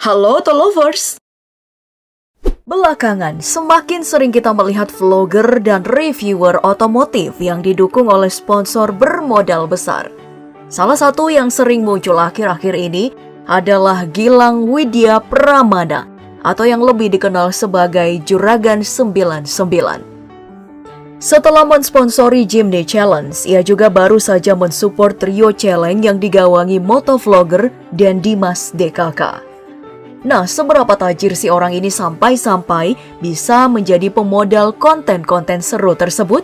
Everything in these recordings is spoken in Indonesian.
Halo Tolovers! Belakangan, semakin sering kita melihat vlogger dan reviewer otomotif yang didukung oleh sponsor bermodal besar. Salah satu yang sering muncul akhir-akhir ini adalah Gilang Widya Pramana atau yang lebih dikenal sebagai Juragan 99. Setelah mensponsori Jimny Challenge, ia juga baru saja mensupport Rio Challenge yang digawangi motovlogger dan Dimas DKK. Nah, seberapa tajir si orang ini sampai-sampai bisa menjadi pemodal konten-konten seru tersebut?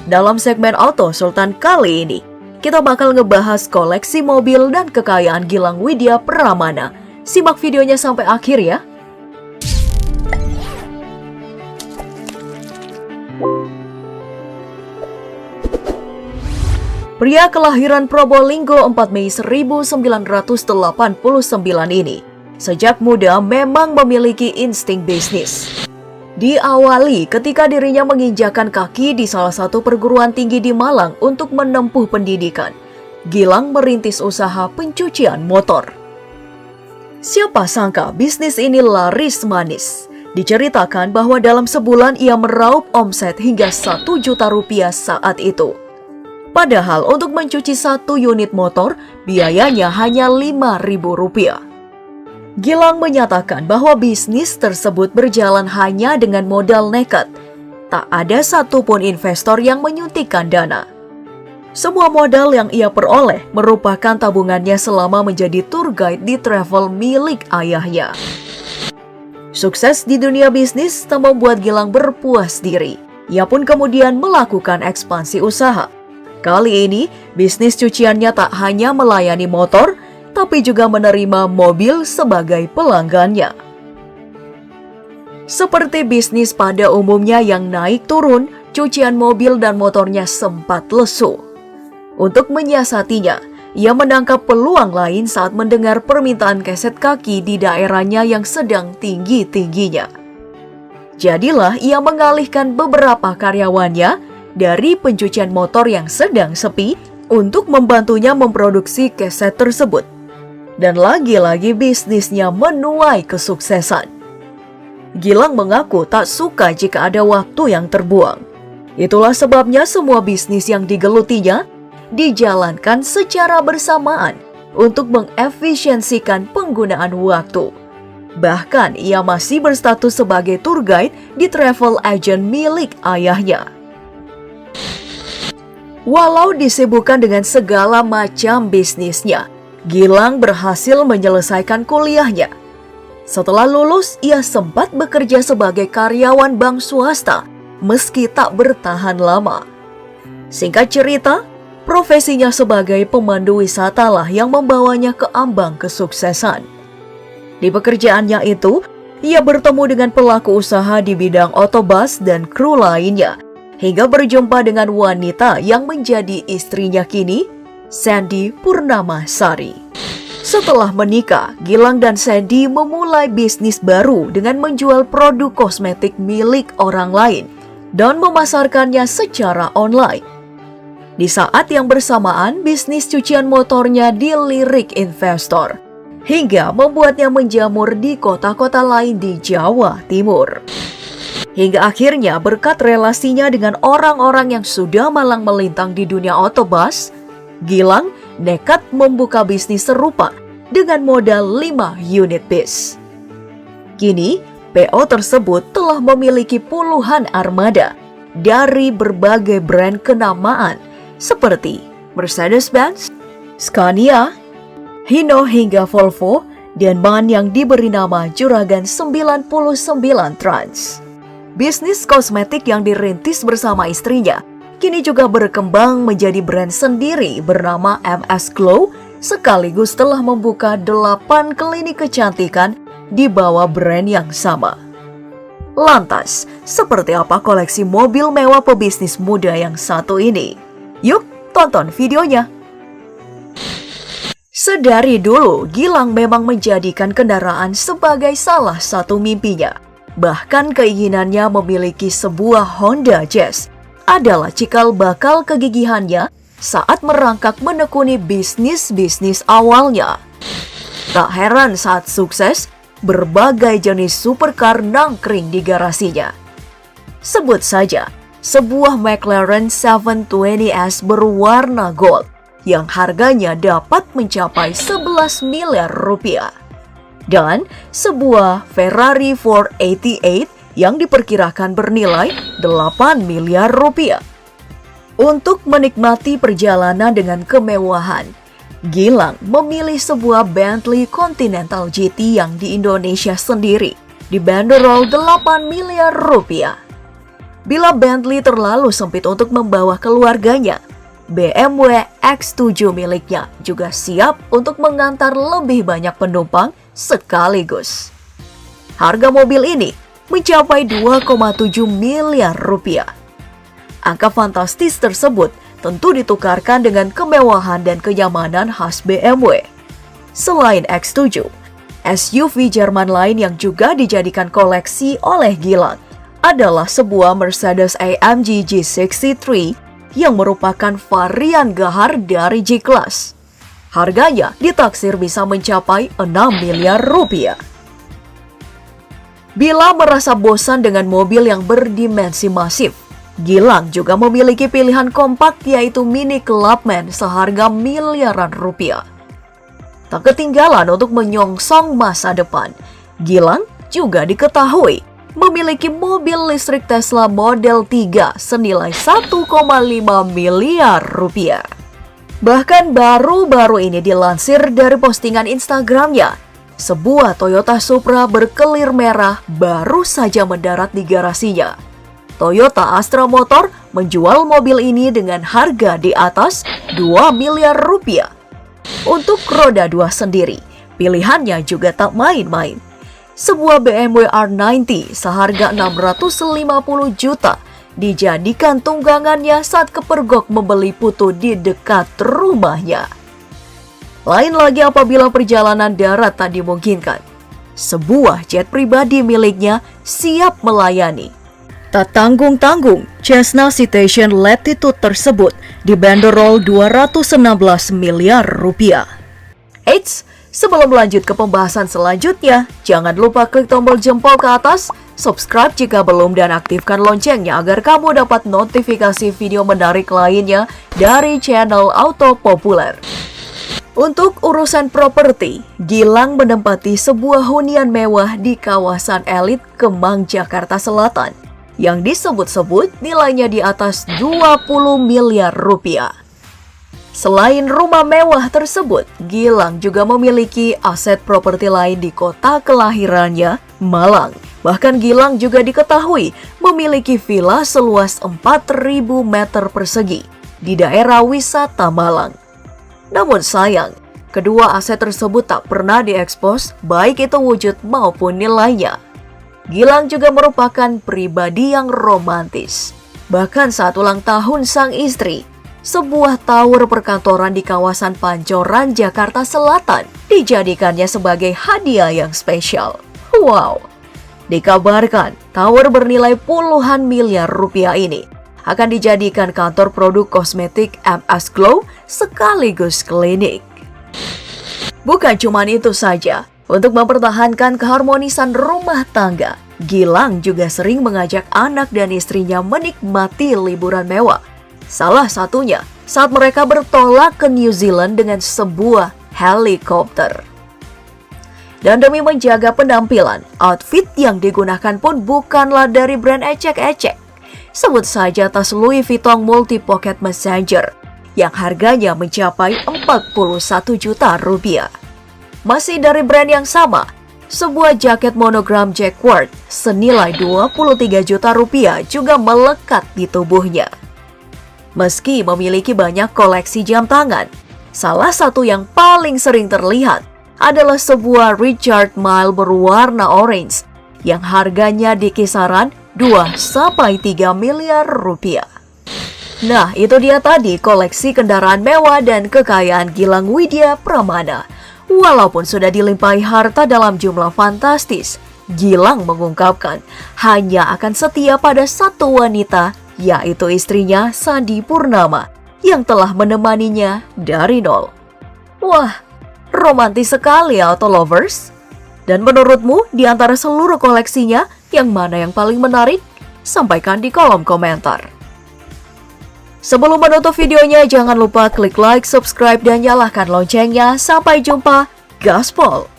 Dalam segmen Auto Sultan kali ini, kita bakal ngebahas koleksi mobil dan kekayaan Gilang Widya Pramana. Simak videonya sampai akhir ya. Pria kelahiran Probolinggo 4 Mei 1989 ini sejak muda memang memiliki insting bisnis. Diawali ketika dirinya menginjakan kaki di salah satu perguruan tinggi di Malang untuk menempuh pendidikan. Gilang merintis usaha pencucian motor. Siapa sangka bisnis ini laris manis. Diceritakan bahwa dalam sebulan ia meraup omset hingga 1 juta rupiah saat itu. Padahal untuk mencuci 1 unit motor, biayanya hanya Rp5.000. Gilang menyatakan bahwa bisnis tersebut berjalan hanya dengan modal nekat. Tak ada satupun investor yang menyuntikkan dana. Semua modal yang ia peroleh merupakan tabungannya selama menjadi tour guide di travel milik ayahnya. Sukses di dunia bisnis tak membuat Gilang berpuas diri. Ia pun kemudian melakukan ekspansi usaha. Kali ini, bisnis cuciannya tak hanya melayani motor, tapi juga menerima mobil sebagai pelanggannya. Seperti bisnis pada umumnya yang naik turun, cucian mobil dan motornya sempat lesu. Untuk menyiasatinya, ia menangkap peluang lain saat mendengar permintaan keset kaki di daerahnya yang sedang tinggi-tingginya. Jadilah ia mengalihkan beberapa karyawannya dari pencucian motor yang sedang sepi untuk membantunya memproduksi keset tersebut. Dan lagi-lagi bisnisnya menuai kesuksesan. Gilang mengaku tak suka jika ada waktu yang terbuang. Itulah sebabnya semua bisnis yang digelutinya dijalankan secara bersamaan untuk mengefisiensikan penggunaan waktu. Bahkan ia masih berstatus sebagai tour guide di travel agent milik ayahnya. Walau disibukkan dengan segala macam bisnisnya, Gilang berhasil menyelesaikan kuliahnya. Setelah lulus, ia sempat bekerja sebagai karyawan bank swasta, meski tak bertahan lama. Singkat cerita, profesinya sebagai pemandu wisata lah yang membawanya ke ambang kesuksesan. Di pekerjaannya itu, ia bertemu dengan pelaku usaha di bidang otobus dan kru lainnya, hingga berjumpa dengan wanita yang menjadi istrinya kini, Sandy Purnamasari. Setelah menikah, Gilang dan Sandy memulai bisnis baru dengan menjual produk kosmetik milik orang lain dan memasarkannya secara online. Di saat yang bersamaan, bisnis cucian motornya dilirik investor, hingga membuatnya menjamur di kota-kota lain di Jawa Timur. Hingga akhirnya berkat relasinya dengan orang-orang yang sudah malang melintang di dunia otobus, Gilang nekat membuka bisnis serupa dengan modal 5 unit bis. Kini, PO tersebut telah memiliki puluhan armada dari berbagai brand kenamaan seperti Mercedes-Benz, Scania, Hino hingga Volvo, dan ban yang diberi nama Juragan 99 Trans. Bisnis kosmetik yang dirintis bersama istrinya kini juga berkembang menjadi brand sendiri bernama MS Glow, sekaligus telah membuka 8 klinik kecantikan di bawah brand yang sama. Lantas, seperti apa koleksi mobil mewah pebisnis muda yang satu ini? Yuk, tonton videonya! Sedari dulu, Gilang memang menjadikan kendaraan sebagai salah satu mimpinya. Bahkan keinginannya memiliki sebuah Honda Jazz adalah cikal bakal kegigihannya saat merangkak menekuni bisnis-bisnis awalnya. Tak heran saat sukses, berbagai jenis supercar nangkring di garasinya. Sebut saja, sebuah McLaren 720S berwarna gold yang harganya dapat mencapai 11 miliar rupiah. Dan sebuah Ferrari 488 yang diperkirakan bernilai 8 miliar rupiah. Untuk menikmati perjalanan dengan kemewahan, Gilang memilih sebuah Bentley Continental GT yang di Indonesia sendiri dibanderol 8 miliar rupiah. Bila Bentley terlalu sempit untuk membawa keluarganya, BMW X7 miliknya juga siap untuk mengantar lebih banyak penumpang sekaligus. Harga mobil ini mencapai 2,7 miliar rupiah. Angka fantastis tersebut tentu ditukarkan dengan kemewahan dan kenyamanan khas BMW. Selain X7, SUV Jerman lain yang juga dijadikan koleksi oleh Gilang adalah sebuah Mercedes-AMG G63 yang merupakan varian gahar dari G-Class. Harganya ditaksir bisa mencapai 6 miliar rupiah. Bila merasa bosan dengan mobil yang berdimensi masif, Gilang juga memiliki pilihan kompak yaitu Mini Clubman seharga miliaran rupiah. Tak ketinggalan untuk menyongsong masa depan, Gilang juga diketahui memiliki mobil listrik Tesla Model 3 senilai 1,5 miliar rupiah. Bahkan baru-baru ini dilansir dari postingan Instagramnya, sebuah Toyota Supra berkelir merah baru saja mendarat di garasinya. Toyota Astra Motor menjual mobil ini dengan harga di atas 2 miliar rupiah. Untuk roda 2 sendiri, pilihannya juga tak main-main. Sebuah BMW R90 seharga 650 juta dijadikan tunggangannya saat kepergok membeli putu di dekat rumahnya. Lain lagi apabila perjalanan darat tak dimungkinkan, sebuah jet pribadi miliknya siap melayani. Tak tanggung-tanggung, Cessna Citation Latitude tersebut dibanderol 216 miliar rupiah. Eits, sebelum lanjut ke pembahasan selanjutnya, jangan lupa klik tombol jempol ke atas, subscribe jika belum dan aktifkan loncengnya agar kamu dapat notifikasi video menarik lainnya dari channel Auto Populer. Untuk urusan properti, Gilang menempati sebuah hunian mewah di kawasan elit Kemang, Jakarta Selatan yang disebut-sebut nilainya di atas 20 miliar rupiah. Selain rumah mewah tersebut, Gilang juga memiliki aset properti lain di kota kelahirannya, Malang. Bahkan Gilang juga diketahui memiliki villa seluas 4.000 meter persegi di daerah wisata Malang. Namun sayang, kedua aset tersebut tak pernah diekspos baik itu wujud maupun nilainya. Gilang juga merupakan pribadi yang romantis. Bahkan saat ulang tahun sang istri, sebuah tower perkantoran di kawasan Pancoran, Jakarta Selatan dijadikannya sebagai hadiah yang spesial. Wow! Dikabarkan, tower bernilai puluhan miliar rupiah ini akan dijadikan kantor produk kosmetik MS Glow sekaligus klinik. Bukan cuma itu saja. Untuk mempertahankan keharmonisan rumah tangga, Gilang juga sering mengajak anak dan istrinya menikmati liburan mewah. Salah satunya saat mereka bertolak ke New Zealand dengan sebuah helikopter. Dan demi menjaga penampilan, outfit yang digunakan pun bukanlah dari brand ecek-ecek. Sebut saja tas Louis Vuitton Multi Pocket Messenger yang harganya mencapai 41 juta rupiah. Masih dari brand yang sama, sebuah jaket monogram Jacquard senilai 23 juta rupiah juga melekat di tubuhnya. Meski memiliki banyak koleksi jam tangan, salah satu yang paling sering terlihat adalah sebuah Richard Mille berwarna orange yang harganya di kisaran 2-3 miliar rupiah. Nah, itu dia tadi koleksi kendaraan mewah dan kekayaan Gilang Widya Pramana. Walaupun sudah dilimpahi harta dalam jumlah fantastis, Gilang mengungkapkan hanya akan setia pada satu wanita, yaitu istrinya Sandy Purnama, yang telah menemaninya dari nol. Wah, Romantis sekali ya, Auto Lovers? Dan menurutmu, di antara seluruh koleksinya, yang mana yang paling menarik? Sampaikan di kolom komentar. Sebelum menutup videonya, jangan lupa klik like, subscribe, dan nyalakan loncengnya. Sampai jumpa, gaspol!